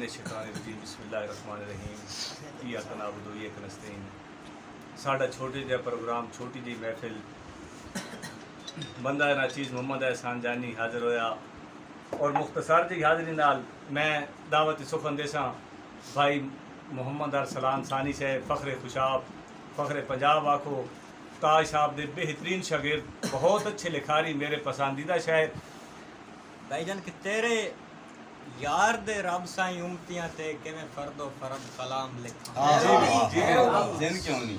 मिनश्शैतानिर्रजीम बिस्मिल्लाहिर्रहमानिर्रहीम इय्याका नअबुदु व इय्याका नस्तईन। साडा छोटे जिहा प्रोग्राम छोटी जी महफिल बंदा नाचीज़ मोहम्मद एहसान जानी हाज़िर होया और मुख्तसर जी हाज़री नाल मैं दावत सुखन देसा भाई मोहम्मद अरसलान सानी साहब फ़ख्रे खुशाब फ़ख्रे पंजाब आखो ताज साहब दे बेहतरीन शागिर्द बहुत अच्छे लिखारी मेरे पसंदीदा शायर भाईजान कि तेरे यार दे रब साईं उम्मतियां ते किवें फर्दो फर्द कलाम लिखा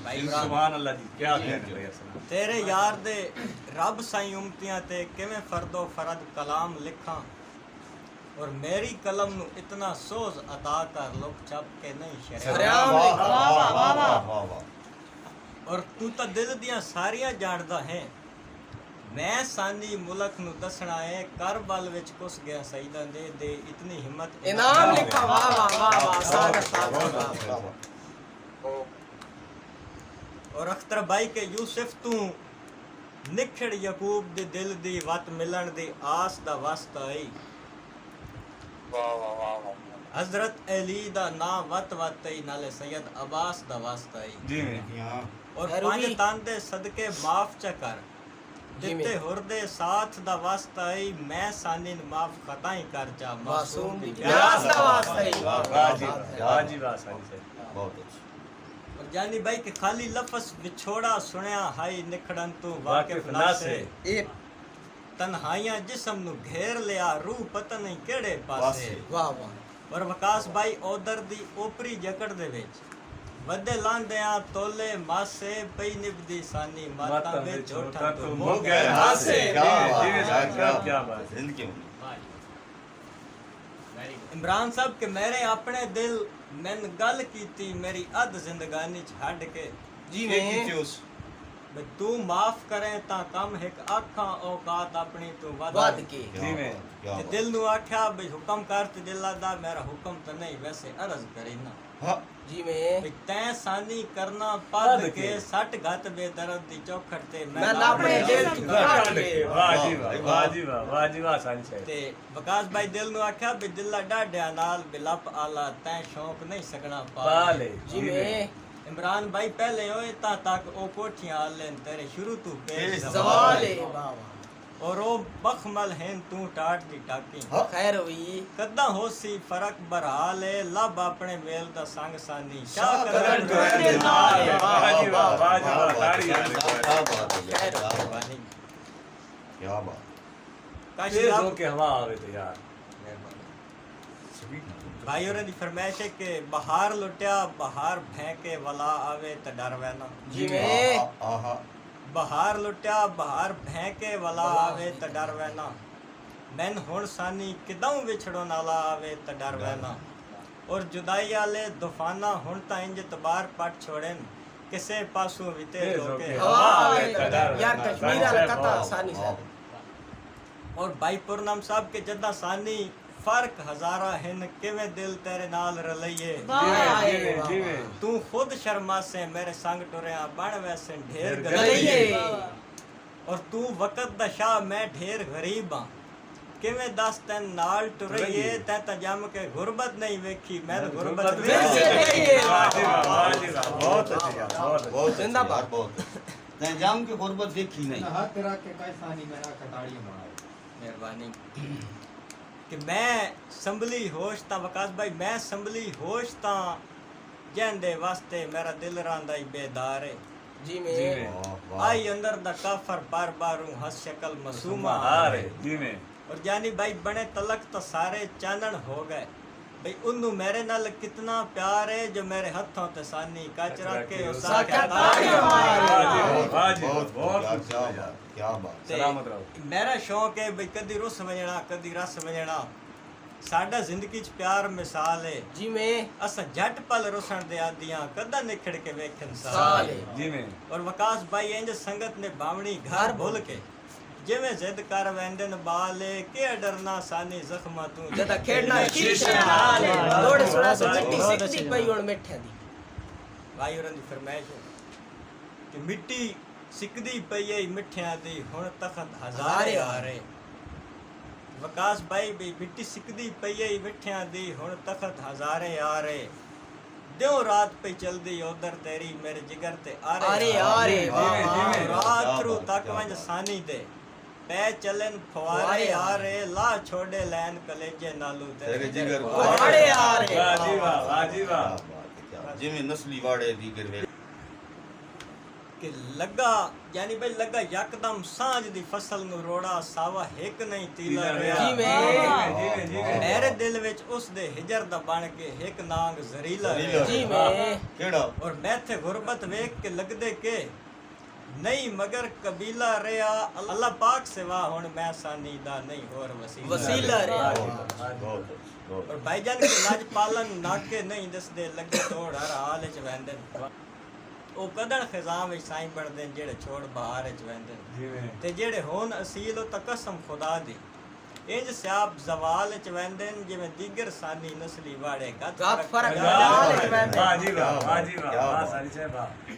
भाई सुभान अल्लाह जी क्या कहने भाई अस्सलाम तेरे यार दे रब साईं उम्मतियां ते किवें फर्दो फर्द कलाम लिखा और मेरी कलम नु इतना सोज अता कर लोग छप के नहीं शर्म और तू तो दिल दियां सारियां जानदा है मैं सानी मुल्क नु दसना है करबल विच कुस गया सईदा दे इतनी हिम्मत इनाम लिखा वाह वाह वाह वाह सादत और अख्तर भाई के यूसुफ तू निखड़ यकूब दे दिल दी वत मिलन दी आस दा वास्ता आई वाह वाह वाह हजरत अली दा ना वत वत आई नाले सैयद अब्बास दा वास्ता आई जी और पंज तांदे सदके माफ च कर दिते हुरदे साथ दा वास्ता आई मैं सानी माफ खताई कर जा मासूम दी प्यास दा वास्ता आई वाह जी वाह सानी साहब बहुत अच्छा। और जानी भाई के खाली लफ्ज़ विछोड़ा सुनया हाई निखड़न तू वाकिफ ना से एक तन्हाइयां जिस्म नु घेर लिया रूह पता नहीं केड़े पासे वाह वाह और वकास भाई ओदर दी ओपरी जकड़ दे विच वदे लांदियां तोले मासे पई निभदी सानी माता विच झोठा तो मुंह गए हासे क्या बात जिंदगी इमरान साहब के मेरे अपने दिल मैन गल कीती मेरी अध जिंदगानी छड़ के जी में बे तू माफ करे ता कम एक आखा औकात अपनी तू वाद के जी में ते दिल नु आख्या बे हुक्म कर ते दिल दा मेरा हुक्म तो नहीं वैसे अर्ज करी ना हाँ जी में बे तै सानी करना पद के सट गत बेदर्द दी चौखट ते मैं अपने दिल च काट ले वाह जी वाह वाह जी वाह वाह जी वाह सानी साहब ते वकास भाई दिल नु आख्या बे दिल डाढिया नाल बिलप आला तै शौक नहीं सकना पा ले जी में इमरान भाई पहले होए ता तक ओ कोठियां लेन तेरे शुरू तू पेश सवाल है वाह वाह और ओ बखमल हैं तू टाट दी टाकी खैर हुई कदा होसी फरक बरहाल है लब अपने मेल दा संग सानी शाह करन करन दे नाल वाह जी वाह वाह जी वाह ताड़ी क्या बात है खैर मेहरबानी क्या बात काश तेज आप हो के हवा आवे तो यार भाई और दी फरमाइश है कि बहार लुटिया बहार फेंके वला आवे त डरवे ना जी में आहा बहार लुटिया बहार फेंके वला आवे त डरवे ना मैन हुण सानी किदों विछड़ो नाला आवे त डरवे ना और जुदाई आले तूफाना हुण ता इंज तबार पट छोड़न किसे पासों विते रोके यार कश्मीर वाला कथा आसानी से और भाई पूर्णम साहब के जदा सानी फर्क हजारा हिन किवें दिल तेरे नाल रलइए जी में तू खुद शर्मा से मेरे संग टुरया बन वैसे ढेर गलइए और तू वक्त दा शाह मैं ढेर गरीब हां किवें दस तैन नाल टुरइए तै ता जम के गुरबत नहीं वेखी मैं तो गुरबत वैसे गलइए वाह जी वाह बहुत अच्छी यार बहुत बहुत जिंदाबाद। बहुत तै जाम के गुरबत देखी नहीं हर तरह के कैसानी मेरा कटाड़ी मारे मेहरबानी कि मैं संभली होश ता वकास भाई मैं संभली होश ता जंदे वास्ते मेरा दिल रांदा ही बेदार है जी जी में में आई अंदर दा काफर बार बारू हंस शक्ल मासूमा हारे जी में और जानी भाई बने तलक तो सारे चानन हो गए भाई उन्नु मेरे नाल कितना प्यार है जो मेरे हथों ते सानी कचरा के उसा के ताड़ी मारे वाह जी बहुत बहुत क्या बात क्या बात ते सलामत रहो मेरा शौक है भाई कदी रुस वजणा कदी रस वजणा साडा जिंदगी च प्यार मिसाल है जी में अस झट पल रुसण दे आदियां कदा निखड़ के वेखन साल साल है जी में और वकास भाई इंज संगत ने बावणी घर भूल के जिवें जिद कर वेंदन बाले के डरना सानी जख्मा तू जदा खेड़ना शीशे नाल दौड़ सुना से मिट्टी सिकदी पई हुण मिठे दी भाई होरां दी फरमाइश है कि मिट्टी सिकदी पई है मिठियां दी हुण तखत हजारे आ रहे ਵਿਕਾਸ ਬਾਈ ਵੀ ਮਿੱਟੀ ਸਿੱਕਦੀ ਪਈ ਏ ਵਿਠਿਆਂ ਦੀ ਹੁਣ ਤਖਤ ਹਜ਼ਾਰੇ ਆ ਰਹੇ ਦਿਓ ਰਾਤ ਪਈ ਚਲਦੀ ਉਧਰ ਤੇਰੀ ਮੇਰੇ ਜਿਗਰ ਤੇ ਆਰੇ ਆਰੇ ਜਿਵੇਂ ਜਿਵੇਂ ਰਾਤ ਰੂ ਕਿਆ ਤੱਕ ਬਾਤ, ਵੰਜ ਕਿਆ ਸਾਨੀ ਦੇ ਪੈ ਚੱਲਨ ਫਵਾਰੇ ਫੁਆਰੇ ਆ ਰਹੇ ਲਾ ਛੋੜੇ ਲੈਣ ਕਲੇਜੇ ਨਾਲੂ तेरे जिगर ਆਰੇ ਆਰੇ ਵਾਹ ਜੀ ਵਾਹ ਵਾਹ ਜੀ क्या ਵਾਹ बात है क्या जिमें नस्ली वाड़े दीगर वे ਕਿ ਲੱਗਾ ਯਾਨੀ ਬਈ ਲੱਗਾ ਯਕਦਮ ਸਾਂਝ ਦੀ ਫਸਲ ਨੂੰ ਰੋੜਾ ਸਾਵਾ ਹਿੱਕ ਨਹੀਂ ਤੀਲਾ ਰਿਹਾ ਜਿਵੇਂ ਜਿਵੇਂ ਮੇਰੇ ਦਿਲ ਵਿੱਚ ਉਸ ਦੇ ਹਿਜਰ ਦਾ ਬਣ ਕੇ ਹਿੱਕ ਨਾਂਗ ਜ਼ਰੀਲਾ ਜ਼ਰੀਲਾ ਰਿਹਾ ਜੀ ਮੈਂ केड़ा ਔਰ ਮੈਂ ਇੱਥੇ ਗੁਰਬਤ ਵੇਖ ਕੇ ਲੱਗਦੇ ਕਿ ਨਹੀਂ ਮਗਰ ਕਬੀਲਾ ਰਿਹਾ ਅੱਲਾ ਪਾਕ ਸਿਵਾ ਹੁਣ ਮੈਂ ਸਾਨੀ ਦਾ ਨਹੀਂ ਹੋਰ ਵਸੀਲਾ ਰਿਹਾ ਔਰ ਭਾਈਜਾਨ ਕੇ ਲਾਜ ਪਾਲਨ ਨਾਕੇ ਨਹੀਂ ਦੱਸਦੇ ਲੱਗੇ ਤੋੜ ਹਰ ਹਾਲ ਵਿੱਚ ਵੰਦੇ ਉਹ ਕਦਣ ਖਜ਼ਾਂ ਵਿੱਚ ਸਾਈਂ ਪੜਦੇ ਜਿਹੜੇ ਛੋੜ ਬਹਾਰ ਵਿੱਚ ਵੰਦੇ ਜਿਵੇਂ ਤੇ ਜਿਹੜੇ ਹੋਣ ਅਸੀਲ ਉਹ ਤਾਂ ਕਸਮ ਖੁਦਾ ਦੀ ਇੰਜ ਸਿਆਬ ਜ਼ਵਾਲ ਵਿੱਚ ਵੰਦੇ ਜਿਵੇਂ ਦੀਗਰ ਸਾਨੀ ਨਸਲੀ ਵਾੜੇ ਗੱਤ ਫਰਕ ਵਾਹ ਜੀ ਵਾਹ ਵਾਹ ਜੀ ਵਾਹ ਵਾਹ ਸਾਰੀ ਸਾਹਿਬ ਵਾਹ